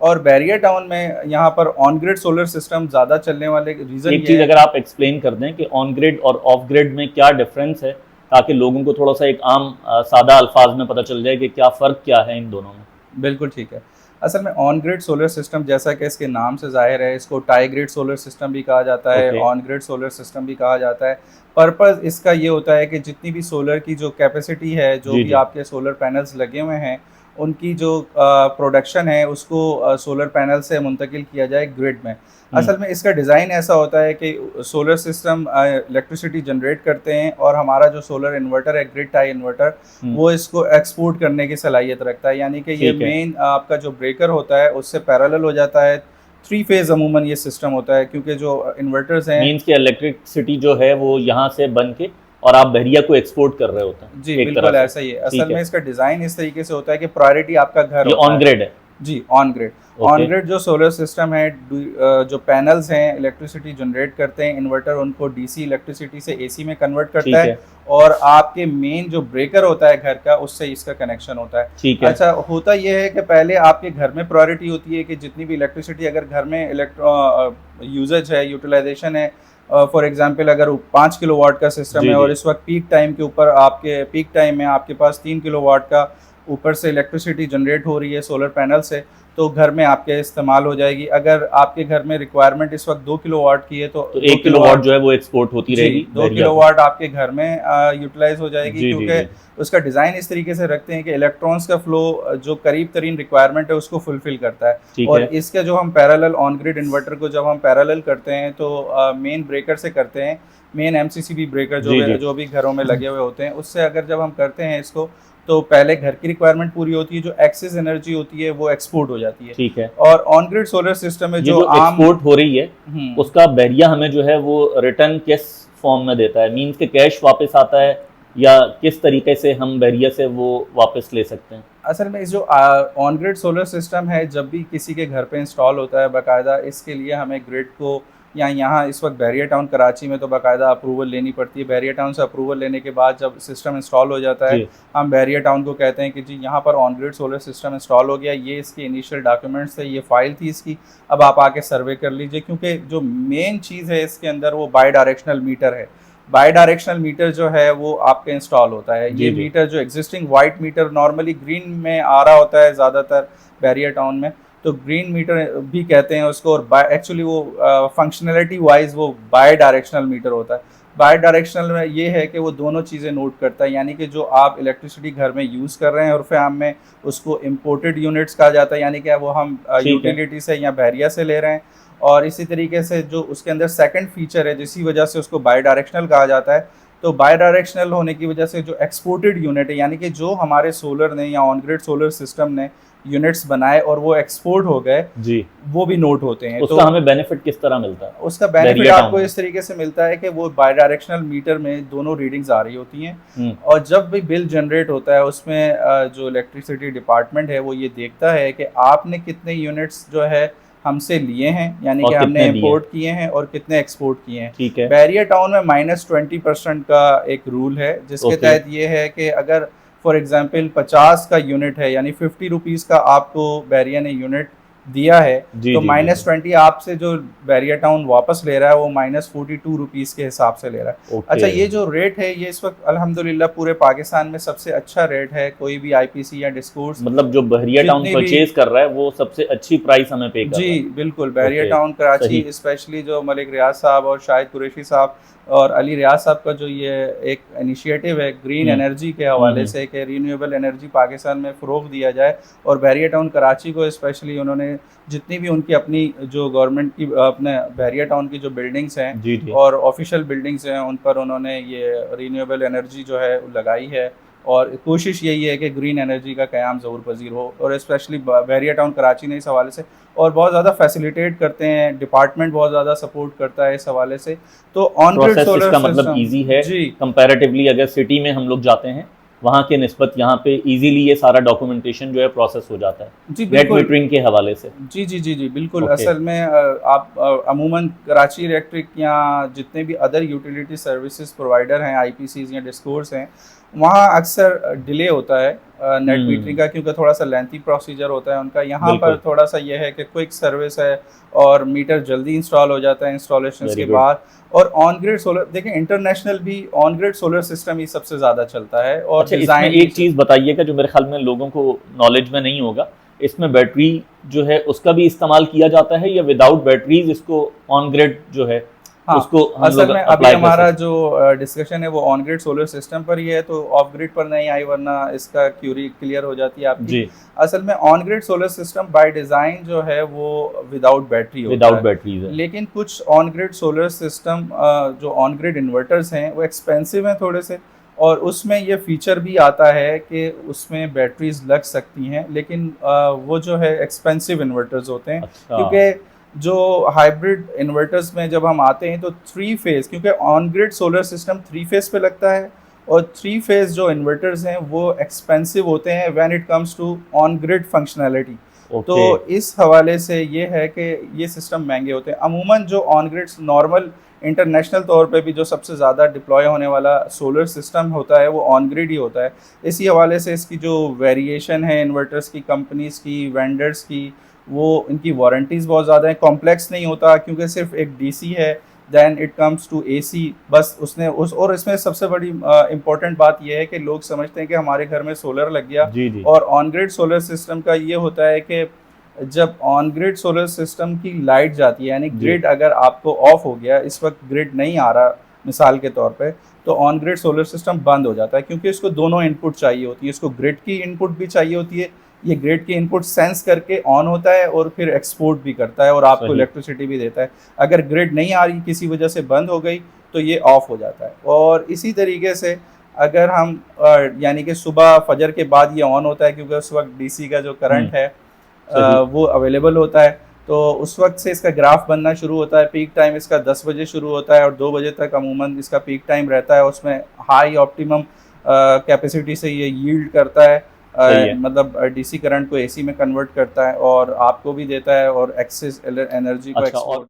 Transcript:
और barrier town में यहाँ पर ऑन ग्रिड सोलर सिस्टम ज़्यादा चलने वाले रीज़न एक चीज़ अगर आप एक्सप्लेन कर दें कि ऑन ग्रिड और ऑफ ग्रिड में क्या डिफरेंस है, ताकि लोगों को थोड़ा सा एक आम सादा अल्फाज में पता चल जाए कि क्या फ़र्क क्या है इन दोनों में। बिल्कुल ठीक है। असल में ऑन ग्रिड सोलर सिस्टम जैसा कि इसके नाम से ज़ाहिर है, इसको टाई ग्रिड सोलर सिस्टम भी कहा जाता है, okay. On grid solar system भी कहा जाता है। पर्पज़ इसका ये होता है कि जितनी भी सोलर की जो कैपेसिटी है, जो जी भी जी। आपके सोलर पैनल्स लगे हुए हैं, उनकी जो प्रोडक्शन है उसको सोलर पैनल से मुंतकिल किया जाए ग्रिड में। असल में इसका डिज़ाइन ऐसा होता है कि सोलर सिस्टम इलेक्ट्रिसिटी जनरेट करते हैं और हमारा जो सोलर इन्वर्टर है, ग्रिड टाई इन्वर्टर, हम्म। वो इसको एक्सपोर्ट करने की सलाहियत रखता है। यानी कि ये ठीक है। मेन आपका जो ब्रेकर होता है उससे पैरेलल हो जाता है। 3 फेज़ अमूमन ये सिस्टम होता है, क्योंकि जो इन्वर्टर्स हैं। मीन्स कि इलेक्ट्रिसिटी जो है वो यहाँ से बन के और आप बहरिया को एक्सपोर्ट कर रहे होते हैं जी, एक तरह बिल्कुल से। ऐसा ही है। ठीक असल में है। इसका डिज़ाइन इस तरीके से होता है कि प्रायोरिटी आपका घर ये होता ऑन है। ग्रिड है। जी, on grid. On okay. Grid जो सोलर सिस्टम है, जो पैनल्स हैं इलेक्ट्रिसिटी जनरेट करते हैं, इन्वर्टर उनको डीसी इलेक्ट्रिसिटी से एसी में कन्वर्ट करता ठीक है है। और आपके मेन जो ब्रेकर होता है घर का, उससे इसका कनेक्शन होता है। ठीक है। अच्छा, होता ये है कि पहले आपके घर में प्रायोरिटी होती है कि जितनी भी इलेक्ट्रिसिटी अगर घर में यूजेज है, यूटिलाइजेशन है, फॉर एग्जांपल अगर 5 किलोवाट का सिस्टम जी है जी। और इस वक्त पीक टाइम के ऊपर, आपके पीक टाइम में आपके पास 3 किलोवाट का ऊपर से इलेक्ट्रिसिटी जनरेट हो रही है सोलर पैनल से, तो घर में आपके इस्तेमाल हो जाएगी। अगर आपके घर में रिक्वायरमेंट इस वक्त 2 किलोवाट की है, तो तो 2 1 किलोवाट किलोवाट। जो है वो एक्सपोर्ट होती जी, रहेगी 2 बहरिया को। किलोवाट आपके घर में यूटिलाइज हो जाएगी, जी जी क्योंकि जी। उसका डिज़ाइन इस तरीके से रखते हैं कि इलेक्ट्रॉन्स का फ्लो जो करीब तरीन रिक्वायरमेंट है उसको फुलफिल करता है। ठीक और है। इसका जो हम पैरेलल ऑन ग्रिड इन्वर्टर को जब हम पैरेलल करते हैं, तो मेन ब्रेकर से करते हैं, मेन एमसीसीबी ब्रेकर जी जी। जो भी घरों में लगे हुए होते हैं, उससे अगर जब हम करते हैं इसको, तो पहले घर की रिक्वायरमेंट पूरी होती है, जो एक्सेस एनर्जी होती है वो एक्सपोर्ट हो जाती है। ठीक है। और ऑन ग्रिड सोलर सिस्टम में ये जो जो आम। एक्सपोर्ट हो रही है हम्म। उसका बहरिया हमें जो है वो रिटर्न किस फॉर्म में देता है, मीन्स के कैश वापस आता है, या किस तरीके से हम बहरिया से वो वापस ले सकते हैं? असल में इस जो ऑन ग्रिड सोलर सिस्टम है, जब भी किसी के घर पे इंस्टॉल होता है, बाकायदा इसके लिए हमें ग्रिड को, या यहाँ इस वक्त बैरियर टाउन कराची में तो बाकायदा अप्रूवल लेनी पड़ती है। बैरियर टाउन से अप्रूवल लेने के बाद जब सिस्टम इंस्टॉल हो जाता है, जी। हम बैरियर टाउन को कहते हैं कि जी यहाँ पर on grid solar system install हो गया, ये इसके इनिशियल डॉक्यूमेंट्स थे, ये फाइल थी इसकी, अब आप आके सर्वे कर लीजिए। क्योंकि जो मेन चीज़ है इसके अंदर वो बाई डायरेक्शनल मीटर है। बाई डायरेक्शनल मीटर जो है वो आपके इंस्टॉल होता है। जी ये जी। मीटर जो existing white meter normally green में आ रहा होता है ज़्यादातर बैरियर टाउन में, तो ग्रीन मीटर भी कहते हैं उसको। और एक्चुअली वो फंक्शनैलिटी वाइज वो बाई डायरेक्शनल मीटर होता है। बाई डायरेक्शनल में ये है कि वो दोनों चीज़ें नोट करता है, यानी कि जो आप इलेक्ट्रिसिटी घर में यूज़ कर रहे हैं, उर्फ़ आम में उसको इम्पोर्टेड यूनिट्स कहा जाता है, यानी कि वो हम ठीक है। यूटिलिटी से या बहरिया से ले रहे हैं। और इसी तरीके से जो उसके अंदर सेकंड फीचर है, जिसी वजह से उसको बाई डायरेक्शनल कहा जाता है, तो बाई डायरेक्शनल होने की वजह से जो एक्सपोर्टेड यूनिट है, यानी कि जो हमारे सोलर ने या ऑन ग्रिड सोलर सिस्टम ने यूनिट्स बनाए और वो एक्सपोर्ट हो गए, जी। वो भी नोट होते हैं। उसका तो हमें बेनिफिट किस तरह मिलता है उसका बेनिफिट बहरिया आपको टाउन में? इस तरीके से मिलता है कि वो बाई डायरेक्शनल मीटर में दोनों रीडिंग्स आ रही होती हैं, हम्म। और जब भी बिल जनरेट होता है उसमें जो इलेक्ट्रिसिटी डिपार्टमेंट है वो ये देखता है कि आपने कितने यूनिट्स जो है हमसे लिए हैं, यानी कि और हमने कितने दिए? इंपोर्ट किए हैं और कितने एक्सपोर्ट किए हैं। ठीक है। बैरियर टाउन में -20% का एक रूल है, जिसके ओके। तहत ये है कि अगर फॉर एग्जांपल 50 का यूनिट है, यानी 50 रुपीज़ का आपको बैरियर ने यूनिट दिया है, जी तो जी जी जी। -20 आपसे जो बैरियर टाउन वापस ले रहा है वो -42 रुपीज़ के हिसाब से ले रहा है। ओके। अच्छा, ये जो रेट है ये इस वक्त अल्हम्दुलिल्लाह पूरे पाकिस्तान में सबसे अच्छा रेट है। कोई भी आईपीसी या डिस्कोर्स मतलब जो बहरिया टाउन जितनी भी। परचेज कर रहा है वो सबसे अच्छी प्राइस हमें पे कर जी, रहा है। बिल्कुल। Barrier okay. टाउन कराची, सही। स्पेशली जो मलिक रियाज साहब और शाहिद कुरैशी साहब और अली रियाज साहब का जो ये एक इनिशिएटिव है ग्रीन हम्म एनर्जी के हवाले हम्म। से, कि रीन्यूएबल एनर्जी पाकिस्तान में फ़रोग़ दिया जाए, और बैरियर टाउन कराची को स्पेशली उन्होंने जितनी भी उनकी अपनी जो गवर्नमेंट की अपने बैरियर टाउन की जो बिल्डिंग्स हैं जी जी। और ऑफिशियल बिल्डिंग्स हैं, उन पर उन्होंने ये रीन्यूएबल एनर्जी जो है लगाई है। और कोशिश यही है कि ग्रीन एनर्जी का क़याम ज़रूर पज़ीर हो, और स्पेशली बैरियर टाउन कराची ने इस हवाले से और बहुत ज़्यादा फैसिलिटेट करते हैं। डिपार्टमेंट बहुत ज़्यादा सपोर्ट करता है इस हवाले से। तो ऑन ग्रिड प्रोसेस सोलर इसका मतलब सिस्टम। इजी है जी कंपैरेटिवली, अगर सिटी में हम लोग जाते हैं वहाँ के निस्बत यहाँ पे इजीली ये सारा डॉक्यूमेंटेशन जो है प्रोसेस हो जाता है जी, नेट बिल्कुल। मीटरिंग के हवाले से। जी जी जी जी, बिल्कुल। ओके। असल में आप अमूमन कराची इलेक्ट्रिक या जितने भी अदर यूटिलिटी सर्विसेज प्रोवाइडर हैं, आईपीसीज या डिस्कोर्स हैं, वहाँ अक्सर डिले होता है नेट मीटरिंग हम्म। का, क्योंकि थोड़ा सा लेंथी प्रोसीजर होता है उनका। यहाँ पर बिल्कुल। थोड़ा सा ये है कि क्विक सर्विस है और मीटर जल्दी इंस्टॉल हो जाता है इंस्टॉलेशंस वेरी के गुड। बाद। और ऑन ग्रिड सोलर, देखिए इंटरनेशनल भी ऑन ग्रिड सोलर सिस्टम ही सबसे ज़्यादा चलता है और अच्छा, इसमें डिज़ाइन भी। एक चीज़ बताइएगा जो मेरे ख्याल में लोगों को नॉलेज में नहीं होगा, इसमें बैटरी जो है उसका भी इस्तेमाल किया जाता है या विदाउट बैटरीज इसको ऑन ग्रिड जो है हाँ, उसको हम असल लोग में अभी अप्लाई कर हमारा सकते जो डिस्कशन है वो ऑन ग्रिड सोलर सिस्टम पर ही है, तो ऑफ ग्रिड पर नहीं आई, वरना इसका क्यूरी क्लियर हो जाती है हैं? आपकी। जी। असल में on grid solar system by design जो है वो विदाउट बैटरी होता विदाउट है। बैटरीज है। लेकिन कुछ ऑन ग्रिड सोलर सिस्टम जो ऑन ग्रिड इन्वर्टर्स हैं वो एक्सपेंसिव हैं थोड़े से, और उसमें ये फीचर भी आता है कि उसमें बैटरीज लग सकती हैं, लेकिन वो जो है एक्सपेंसिव इन्वर्टर्स होते हैं। अच्छा। क्योंकि जो हाइब्रिड इन्वर्टर्स में जब हम आते हैं तो थ्री फेज़, क्योंकि on grid solar system three phase पे लगता है, और थ्री फेज़ जो इन्वर्टर्स हैं वो एक्सपेंसिव होते हैं when it comes to on grid functionality. तो ओके। इस हवाले से ये है कि ये सिस्टम महंगे होते हैं। अमूमन जो ऑन ग्रिड नॉर्मल इंटरनेशनल तौर पे भी जो सबसे ज़्यादा डिप्लॉय होने वाला सोलर सिस्टम होता है वो ऑन ग्रिड ही होता है। इसी हवाले से इसकी जो वेरिएशन है इन्वर्टर्स की, कंपनीज़ की, वेंडर्स की, वो इनकी वारंटीज़ बहुत ज़्यादा हैं। कॉम्प्लेक्स नहीं होता क्योंकि सिर्फ एक डीसी है, then it comes to AC, बस उसने उस। और इसमें सबसे बड़ी इम्पोर्टेंट बात यह है कि लोग समझते हैं कि हमारे घर में सोलर लग गया, जी जी। और ऑन ग्रिड सोलर सिस्टम का ये होता है कि जब ऑन ग्रिड सोलर सिस्टम की लाइट जाती है, यानी जी। ग्रिड अगर आपको ऑफ हो गया, इस वक्त ग्रिड नहीं आ रहा मिसाल के तौर पे, तो ऑन ग्रिड सोलर सिस्टम बंद हो जाता है, क्योंकि इसको दोनों इनपुट चाहिए होती है। इसको ग्रिड की इनपुट भी चाहिए होती है, ये ग्रिड की इनपुट सेंस करके ऑन होता है और फिर एक्सपोर्ट भी करता है और आपको सही। इलेक्ट्रिसिटी भी देता है। अगर ग्रिड नहीं आ रही, किसी वजह से बंद हो गई, तो ये ऑफ हो जाता है। और इसी तरीके से अगर हम यानी कि सुबह फजर के बाद ये ऑन होता है, क्योंकि उस वक्त डीसी का जो करंट है सही। वो अवेलेबल होता है, तो उस वक्त से इसका ग्राफ बनना शुरू होता है। पीक टाइम इसका 10 बजे शुरू होता है और 2 बजे तक अमूमन इसका पीक टाइम रहता है। उसमें हाई ऑप्टिमम कैपेसिटी से ये यील्ड करता है, सही है। मतलब डीसी करंट को एसी में कन्वर्ट करता है और आपको भी देता है और एक्सेस एनर्जी को अच्छा। एक्सपोर्ट और